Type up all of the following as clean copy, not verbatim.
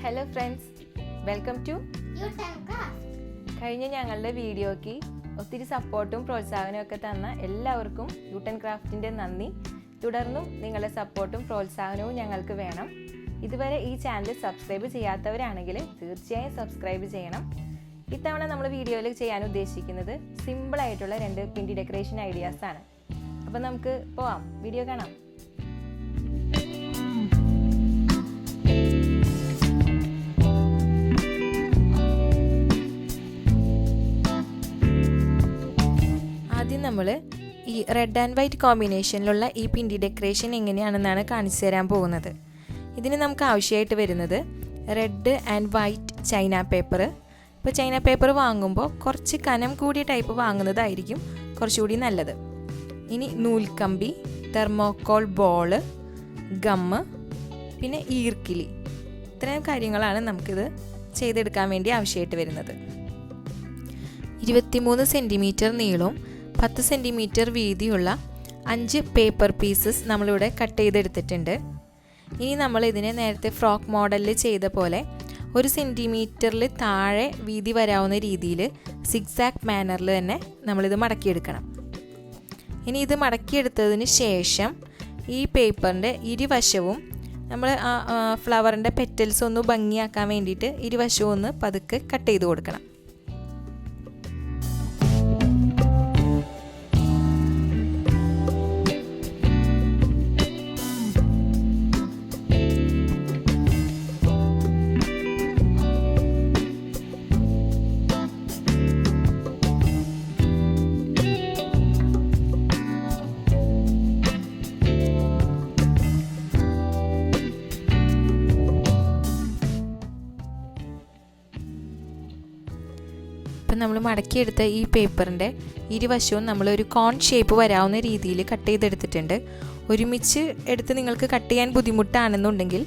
Hello friends, welcome to കഴിഞ്ഞ ഞങ്ങളുടെ വീഡിയോയ്ക്ക് ഒത്തിരി സപ്പോർട്ടും പ്രോത്സാഹനവും ഒക്കെ തന്ന എല്ലാവർക്കും യൂട്ട് ആൻഡ് ക്രാഫ്റ്റിൻ്റെ നന്ദി. തുടർന്നും നിങ്ങളുടെ സപ്പോർട്ടും പ്രോത്സാഹനവും ഞങ്ങൾക്ക് വേണം. ഇതുവരെ ഈ ചാനൽ സബ്സ്ക്രൈബ് ചെയ്യാത്തവരാണെങ്കിൽ തീർച്ചയായും സബ്സ്ക്രൈബ് ചെയ്യണം. ഇത്തവണ നമ്മൾ വീഡിയോയിൽ ചെയ്യാൻ ഉദ്ദേശിക്കുന്നത് സിമ്പിളായിട്ടുള്ള 2 പിണ്ടി ഡെക്കറേഷൻ ഐഡിയാസാണ്. അപ്പോൾ നമുക്ക് പോവാം, വീഡിയോ കാണാം. ആദ്യം നമ്മൾ ഈ റെഡ് ആൻഡ് വൈറ്റ് കോമ്പിനേഷനിലുള്ള ഈ പിണ്ടി ഡെക്കറേഷൻ എങ്ങനെയാണെന്നാണ് കാണിച്ചു തരാൻ പോകുന്നത്. ഇതിന് നമുക്ക് ആവശ്യമായിട്ട് വരുന്നത് red and white China paper. ഇപ്പോൾ ചൈന പേപ്പർ വാങ്ങുമ്പോൾ കുറച്ച് കനം കൂടിയ ടൈപ്പ് വാങ്ങുന്നതായിരിക്കും കുറച്ചുകൂടി നല്ലത്. ഇനി നൂൽക്കമ്പി, തെർമോക്കോൾ ബോള്, ഗമ്മ്, പിന്നെ ഈർക്കിലി, ഇത്രയും കാര്യങ്ങളാണ് നമുക്കിത് ചെയ്തെടുക്കാൻ വേണ്ടി ആവശ്യമായിട്ട് വരുന്നത്. 23 സെൻറ്റിമീറ്റർ നീളവും 10 സെൻറ്റിമീറ്റർ വീതിയുള്ള 5 പേപ്പർ പീസസ് നമ്മളിവിടെ കട്ട് ചെയ്തെടുത്തിട്ടുണ്ട്. ഇനി നമ്മൾ ഇതിനെ നേരത്തെ ഫ്രോക്ക് മോഡലിൽ ചെയ്ത പോലെ 1 സെൻറ്റിമീറ്ററിൽ താഴെ വീതി വരാവുന്ന രീതിയിൽ സിഗ്സാഗ് മാനറിൽ തന്നെ നമ്മളിത് മടക്കിയെടുക്കണം. ഇനി ഇത് മടക്കിയെടുത്തതിന് ശേഷം ഈ പേപ്പറിൻ്റെ ഇരുവശവും നമ്മൾ ഫ്ലവറിൻ്റെ പെറ്റൽസ് ഒന്ന് ഭംഗിയാക്കാൻ വേണ്ടിയിട്ട് ഇരുവശവും ഒന്ന് പതുക്കെ കട്ട് ചെയ്ത് കൊടുക്കണം. ഇപ്പം നമ്മൾ മടക്കിയെടുത്ത ഈ പേപ്പറിൻ്റെ ഇരുവശവും നമ്മളൊരു കോൺ ഷേപ്പ് വരാവുന്ന രീതിയിൽ കട്ട് ചെയ്തെടുത്തിട്ടുണ്ട്. ഒരുമിച്ച് എടുത്ത് നിങ്ങൾക്ക് കട്ട് ചെയ്യാൻ ബുദ്ധിമുട്ടാണെന്നുണ്ടെങ്കിൽ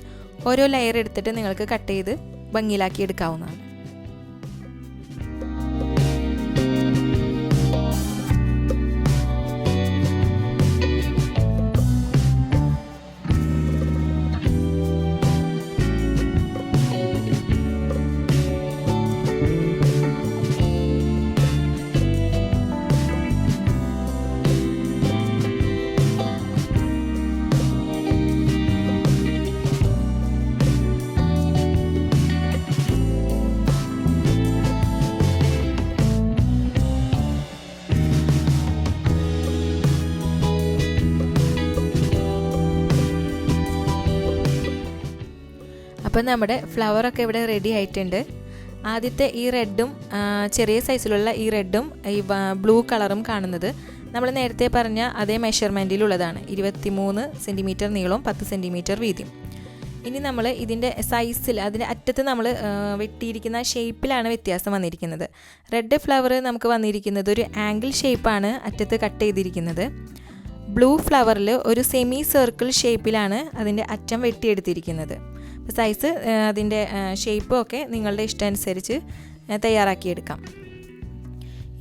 ഓരോ ലെയർ എടുത്തിട്ട് നിങ്ങൾക്ക് കട്ട് ചെയ്ത് ഭംഗിയിലാക്കി എടുക്കാവുന്നതാണ്. അപ്പം നമ്മുടെ ഫ്ലവറൊക്കെ ഇവിടെ റെഡി ആയിട്ടുണ്ട്. ആദ്യത്തെ ഈ റെഡും ചെറിയ സൈസിലുള്ള ഈ റെഡും ഈ ബ്ലൂ കളറും കാണുന്നത് നമ്മൾ നേരത്തെ പറഞ്ഞ അതേ മെഷർമെൻറ്റിലുള്ളതാണ്. 23 സെൻറ്റിമീറ്റർ നീളവും 10 സെൻറ്റിമീറ്റർ വീതിയും. ഇനി നമ്മൾ ഇതിൻ്റെ സൈസിൽ അതിൻ്റെ അറ്റത്ത് നമ്മൾ വെട്ടിയിരിക്കുന്ന ഷേപ്പിലാണ് വ്യത്യാസം വന്നിരിക്കുന്നത്. റെഡ് ഫ്ലവർ നമുക്ക് വന്നിരിക്കുന്നത് ഒരു ആംഗിൾ ഷേപ്പാണ് അറ്റത്ത് കട്ട് ചെയ്തിരിക്കുന്നത്. ബ്ലൂ ഫ്ലവറിൽ ഒരു സെമി സർക്കിൾ ഷേപ്പിലാണ് അതിൻ്റെ അറ്റം വെട്ടിയെടുത്തിരിക്കുന്നത്. സൈസ് അതിൻ്റെ ഷേപ്പും ഒക്കെ നിങ്ങളുടെ ഇഷ്ടമനുസരിച്ച് തയ്യാറാക്കിയെടുക്കാം.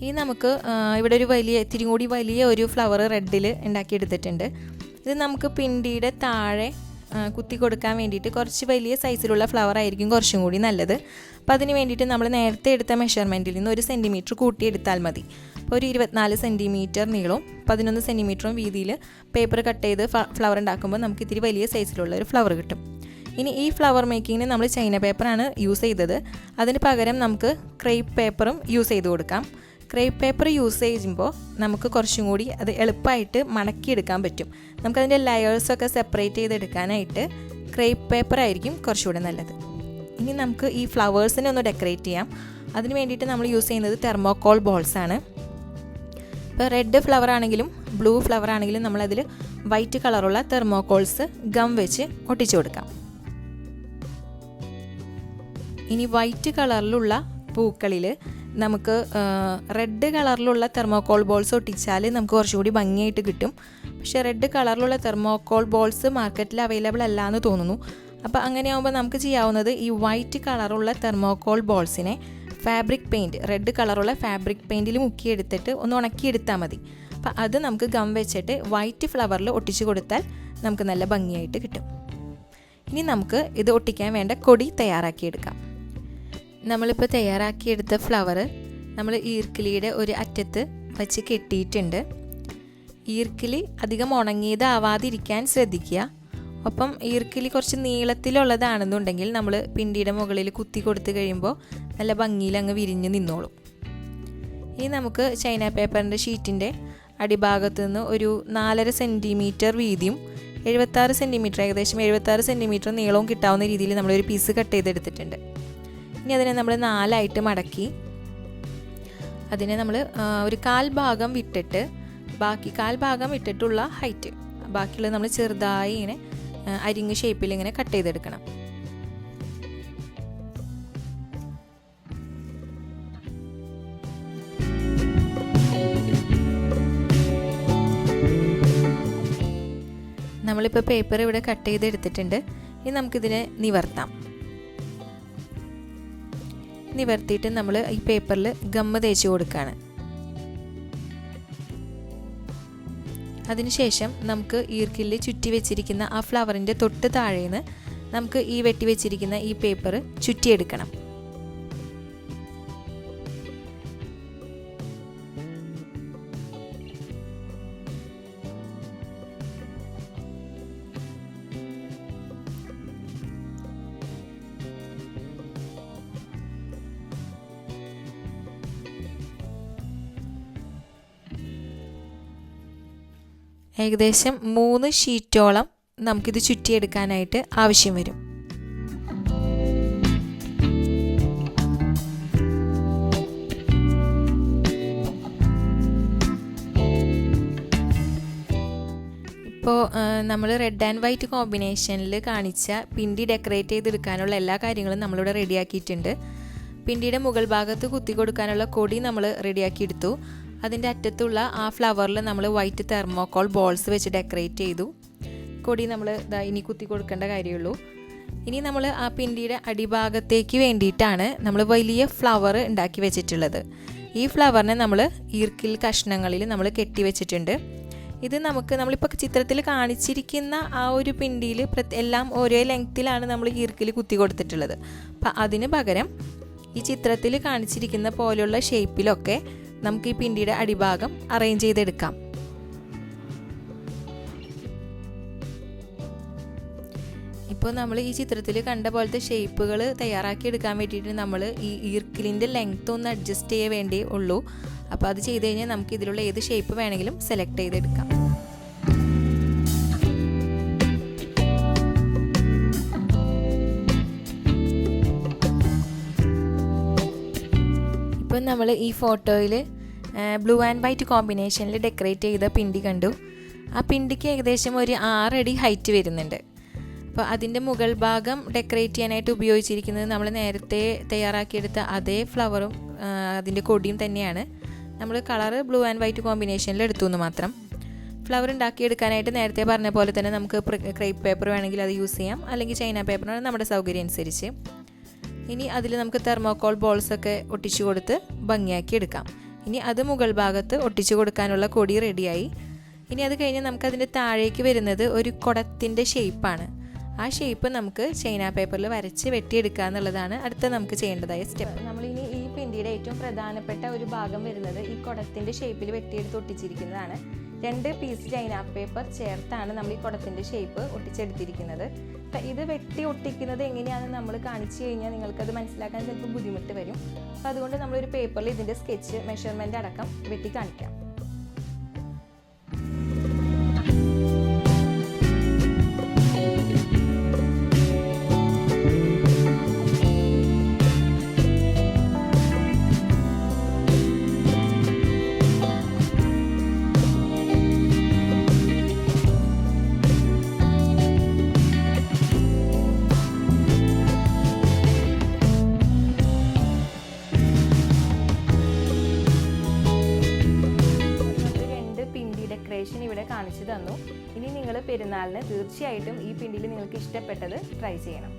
ഇനി നമുക്ക് ഇവിടെ ഒരു ഇത്തിരി കൂടി വലിയ ഒരു ഫ്ലവർ റെഡിൽ ഉണ്ടാക്കിയെടുത്തിട്ടുണ്ട്. ഇത് നമുക്ക് പിണ്ടിയുടെ താഴെ കുത്തി കൊടുക്കാൻ വേണ്ടിയിട്ട് കുറച്ച് വലിയ സൈസിലുള്ള ഫ്ലവർ ആയിരിക്കും കുറച്ചും കൂടി നല്ലത്. അപ്പോൾ അതിന് വേണ്ടിയിട്ട് നമ്മൾ നേരത്തെ എടുത്ത മെഷർമെൻറ്റിൽ നിന്ന് 1 സെൻറ്റിമീറ്റർ കൂട്ടിയെടുത്താൽ മതി. അപ്പോൾ ഒരു 24 സെൻറ്റിമീറ്റർ നീളവും 11 സെൻറ്റിമീറ്ററും വീതിയിൽ പേപ്പർ കട്ട് ചെയ്ത് ഫ്ലവർ ഉണ്ടാക്കുമ്പോൾ നമുക്ക് ഇത്തിരി വലിയ സൈസിലുള്ള ഒരു ഫ്ലവർ കിട്ടും. ഇനി ഈ ഫ്ലവർ മേക്കിങ്ങിന് നമ്മൾ ചൈന പേപ്പറാണ് യൂസ് ചെയ്തത്. അതിന് പകരം നമുക്ക് ക്രേപ്പ് പേപ്പറും യൂസ് ചെയ്ത് കൊടുക്കാം. ക്രേപ്പ് പേപ്പർ യൂസ് ചെയ്യുമ്പോൾ നമുക്ക് കുറച്ചും കൂടി അത് എളുപ്പമായിട്ട് മടക്കിയെടുക്കാൻ പറ്റും. നമുക്കതിൻ്റെ ലെയേഴ്സൊക്കെ സെപ്പറേറ്റ് ചെയ്തെടുക്കാനായിട്ട് ക്രേപ്പ് പേപ്പർ ആയിരിക്കും കുറച്ചുകൂടി നല്ലത്. ഇനി നമുക്ക് ഈ ഫ്ലവേഴ്സിനെ ഒന്ന് ഡെക്കറേറ്റ് ചെയ്യാം. അതിന് വേണ്ടിയിട്ട് നമ്മൾ യൂസ് ചെയ്യുന്നത് തെർമോക്കോൾ ബോൾസാണ്. ഇപ്പോൾ റെഡ് ഫ്ലവർ ആണെങ്കിലും ബ്ലൂ ഫ്ലവർ ആണെങ്കിലും നമ്മളതിൽ വൈറ്റ് കളറുള്ള തെർമോക്കോൾസ് ഗം വെച്ച് ഒട്ടിച്ചു കൊടുക്കാം. ഇനി വൈറ്റ് കളറിലുള്ള പൂക്കളിൽ നമുക്ക് റെഡ് കളറിലുള്ള തെർമോക്കോൾ ബോൾസ് ഒട്ടിച്ചാൽ നമുക്ക് കുറച്ചുകൂടി ഭംഗിയായിട്ട് കിട്ടും. പക്ഷേ റെഡ് കളറിലുള്ള തെർമോക്കോൾ ബോൾസ് മാർക്കറ്റിൽ അവൈലബിൾ അല്ല എന്ന് തോന്നുന്നു. അപ്പോൾ അങ്ങനെയാകുമ്പോൾ നമുക്ക് ചെയ്യാവുന്നത് ഈ വൈറ്റ് കളറുള്ള തെർമോക്കോൾ ബോൾസിനെ ഫാബ്രിക് പെയിൻറ്റ്, റെഡ് കളറുള്ള ഫാബ്രിക് പെയിൻറ്റിൽ മുക്കിയെടുത്തിട്ട് ഒന്ന് ഉണക്കിയെടുത്താൽ മതി. അപ്പോൾ അത് നമുക്ക് ഗം വെച്ചിട്ട് വൈറ്റ് ഫ്ലവറിൽ ഒട്ടിച്ച് കൊടുത്താൽ നമുക്ക് നല്ല ഭംഗിയായിട്ട് കിട്ടും. ഇനി നമുക്ക് ഇത് ഒട്ടിക്കാൻ വേണ്ട കൊടി തയ്യാറാക്കിയെടുക്കാം. നമ്മളിപ്പോൾ തയ്യാറാക്കിയെടുത്ത ഫ്ലവർ നമ്മൾ ഈർക്കിലിയുടെ ഒരു അറ്റത്ത് വച്ച് കെട്ടിയിട്ടുണ്ട്. ഈർക്കിലി അധികം ഉണങ്ങിയതാവാതിരിക്കാൻ ശ്രദ്ധിക്കുക. ഒപ്പം ഈർക്കിലി കുറച്ച് നീളത്തിലുള്ളതാണെന്നുണ്ടെങ്കിൽ നമ്മൾ പിണ്ടിയുടെ മുകളിൽ കുത്തി കൊടുത്തു കഴിയുമ്പോൾ നല്ല ഭംഗിയിൽ അങ്ങ് വിരിഞ്ഞ് നിന്നോളും. ഇനി നമുക്ക് ചൈന പേപ്പറിൻ്റെ ഷീറ്റിൻ്റെ അടിഭാഗത്ത് നിന്ന് ഒരു 4.5 സെൻറ്റിമീറ്റർ വീതിയും 76 സെൻറ്റിമീറ്റർ ഏകദേശം 76 സെൻറ്റിമീറ്റർ നീളവും കിട്ടാവുന്ന രീതിയിൽ നമ്മളൊരു പീസ് കട്ട് ചെയ്തെടുത്തിട്ടുണ്ട്. ഇനി അതിനെ നമ്മൾ 4ആയിട്ട് മടക്കി അതിനെ നമ്മൾ ഒരു 1/4 ഭാഗം വിട്ടിട്ട് ബാക്കി 1/4 ഭാഗം വിട്ടിട്ടുള്ള ഹൈറ്റ് ബാക്കിയുള്ളത് നമ്മൾ ചെറുതായി ഇങ്ങനെ അരിങ്ങ് ഷേപ്പിൽ ഇങ്ങനെ കട്ട് ചെയ്തെടുക്കണം. നമ്മളിപ്പോൾ പേപ്പർ ഇവിടെ കട്ട് ചെയ്തെടുത്തിട്ടുണ്ട്. ഇനി നമുക്കിതിനെ നിവർത്താം. നിവർത്തിയിട്ട് നമ്മൾ ഈ പേപ്പറിൽ ഗമ്മ് തേച്ച് കൊടുക്കുകയാണ്. അതിനുശേഷം നമുക്ക് ഈർക്കിലിൽ ചുറ്റി വെച്ചിരിക്കുന്ന ആ ഫ്ലവറിൻ്റെ തൊട്ട് താഴേന്ന് നമുക്ക് ഈ വെട്ടി വെച്ചിരിക്കുന്ന ഈ പേപ്പർ ചുറ്റിയെടുക്കണം. ഏകദേശം 3 ഷീറ്റോളം നമുക്കിത് ചുറ്റിയെടുക്കാനായിട്ട് ആവശ്യം വരും. ഇപ്പോൾ നമ്മൾ റെഡ് ആൻഡ് വൈറ്റ് കോമ്പിനേഷനിൽ കാണിച്ച പിണ്ടി ഡെക്കറേറ്റ് ചെയ്തെടുക്കാനുള്ള എല്ലാ കാര്യങ്ങളും നമ്മളിവിടെ റെഡിയാക്കിയിട്ടുണ്ട്. പിണ്ടിയുടെ മുകൾ ഭാഗത്ത് കുത്തി കൊടുക്കാനുള്ള കൊടി നമ്മൾ റെഡിയാക്കിയെടുത്തു. അതിൻ്റെ അറ്റത്തുള്ള ആ ഫ്ലവറിൽ നമ്മൾ വൈറ്റ് തെർമോക്കോൾ ബോൾസ് വെച്ച് ഡെക്കറേറ്റ് ചെയ്തു. കൊടി നമ്മൾ ഇനി കുത്തി കൊടുക്കേണ്ട കാര്യമുള്ളൂ. ഇനി നമ്മൾ ആ പിണ്ടിയുടെ അടിഭാഗത്തേക്ക് വേണ്ടിയിട്ടാണ് നമ്മൾ വലിയ ഫ്ലവർ ഉണ്ടാക്കി വെച്ചിട്ടുള്ളത്. ഈ ഫ്ലവറിനെ നമ്മൾ ഈർക്കിൽ കഷ്ണങ്ങളിൽ നമ്മൾ കെട്ടി വെച്ചിട്ടുണ്ട്. ഇത് നമ്മളിപ്പോൾ ചിത്രത്തിൽ കാണിച്ചിരിക്കുന്ന ആ ഒരു പിണ്ടിയിൽ എല്ലാം ഒരേ ലെങ്ത്തിലാണ് നമ്മൾ ഈർക്കിൽ കുത്തി കൊടുത്തിട്ടുള്ളത്. അപ്പം അതിന് പകരം ഈ ചിത്രത്തിൽ കാണിച്ചിരിക്കുന്ന പോലെയുള്ള ഷേപ്പിലൊക്കെ നമുക്ക് ഈ പിണ്ടിയുടെ അടിഭാഗം അറേഞ്ച് ചെയ്തെടുക്കാം. ഇപ്പോൾ നമ്മൾ ഈ ചിത്രത്തിൽ കണ്ട പോലത്തെ ഷേപ്പുകൾ തയ്യാറാക്കി എടുക്കാൻ വേണ്ടിയിട്ട് നമ്മൾ ഈ ഈർക്കിലിൻ്റെ ലെങ്ത്ത് ഒന്ന് അഡ്ജസ്റ്റ് ചെയ്യാൻ വേണ്ടി ഉള്ളൂ. അപ്പോൾ അത് ചെയ്ത് കഴിഞ്ഞാൽ നമുക്ക് ഇതിലുള്ള ഏത് ഷേപ്പ് വേണമെങ്കിലും സെലക്ട് ചെയ്തെടുക്കാം. ഇപ്പം നമ്മൾ ഈ ഫോട്ടോയിൽ ബ്ലൂ ആൻഡ് വൈറ്റ് കോമ്പിനേഷനിൽ ഡെക്കറേറ്റ് ചെയ്ത പിണ്ടി കണ്ടു. ആ പിണ്ടിക്ക് ഏകദേശം ഒരു 6 അടി ഹൈറ്റ് വരുന്നുണ്ട്. അപ്പോൾ അതിൻ്റെ മുകൾ ഭാഗം ഡെക്കറേറ്റ് ചെയ്യാനായിട്ട് ഉപയോഗിച്ചിരിക്കുന്നത് നമ്മൾ നേരത്തെ തയ്യാറാക്കിയെടുത്ത അതേ ഫ്ലവറും അതിൻ്റെ കൊടിയും തന്നെയാണ്. നമ്മൾ കളറ് ബ്ലൂ ആൻഡ് വൈറ്റ് കോമ്പിനേഷനിൽ എടുത്തു എന്ന് മാത്രം. ഫ്ലവർ ഉണ്ടാക്കിയെടുക്കാനായിട്ട് നേരത്തെ പറഞ്ഞ പോലെ തന്നെ നമുക്ക് ക്രേപ്പ് പേപ്പർ വേണമെങ്കിൽ അത് യൂസ് ചെയ്യാം, അല്ലെങ്കിൽ ചൈന പേപ്പറാണ് നമ്മുടെ സൗകര്യം അനുസരിച്ച്. ഇനി അതിൽ നമുക്ക് തെർമോക്കോൾ ബോൾസൊക്കെ ഒട്ടിച്ചു കൊടുത്ത് ഭംഗിയാക്കി എടുക്കാം. ഇനി അത് മുകൾ ഭാഗത്ത് ഒട്ടിച്ചു കൊടുക്കാനുള്ള കൊടി റെഡിയായി. ഇനി അത് കഴിഞ്ഞ് നമുക്കതിൻ്റെ താഴേക്ക് വരുന്നത് ഒരു കുടത്തിൻ്റെ ഷേപ്പാണ്. ആ ഷേപ്പ് നമുക്ക് ചൈന പേപ്പറിൽ വരച്ച് വെട്ടിയെടുക്കുക എന്നുള്ളതാണ് അടുത്ത നമുക്ക് ചെയ്യേണ്ടതായ സ്റ്റെപ്പ്. നമ്മളിനി ഈ പിണ്ടിയുടെ ഏറ്റവും പ്രധാനപ്പെട്ട ഒരു ഭാഗം വരുന്നത് ഈ കുടത്തിൻ്റെ ഷേപ്പിൽ വെട്ടിയെടുത്ത് ഒട്ടിച്ചിരിക്കുന്നതാണ്. 2 പീസ് ചൈന പേപ്പർ ചേർത്താണ് നമ്മൾ ഈ കുടത്തിൻ്റെ ഷേപ്പ് ഒട്ടിച്ചെടുത്തിരിക്കുന്നത്. അപ്പം ഇത് വെട്ടി ഒട്ടിക്കുന്നത് എങ്ങനെയാണെന്ന് നമ്മൾ കാണിച്ചു കഴിഞ്ഞാൽ നിങ്ങൾക്കത് മനസ്സിലാക്കാൻ ചിലപ്പോൾ ബുദ്ധിമുട്ട് വരും. അപ്പോൾ അതുകൊണ്ട് നമ്മളൊരു പേപ്പറിൽ ഇതിൻ്റെ സ്കെച്ച് മെഷർമെൻ്റ് അടക്കം വെട്ടി കാണിക്കാം. ഇവിടെ കാണിച്ചു തന്നു. ഇനി നിങ്ങൾ പെരുന്നാളിന് തീർച്ചയായിട്ടും ഈ പിണ്ടിയിൽ നിങ്ങൾക്ക് ഇഷ്ടപ്പെട്ടത് ട്രൈ ചെയ്യണം.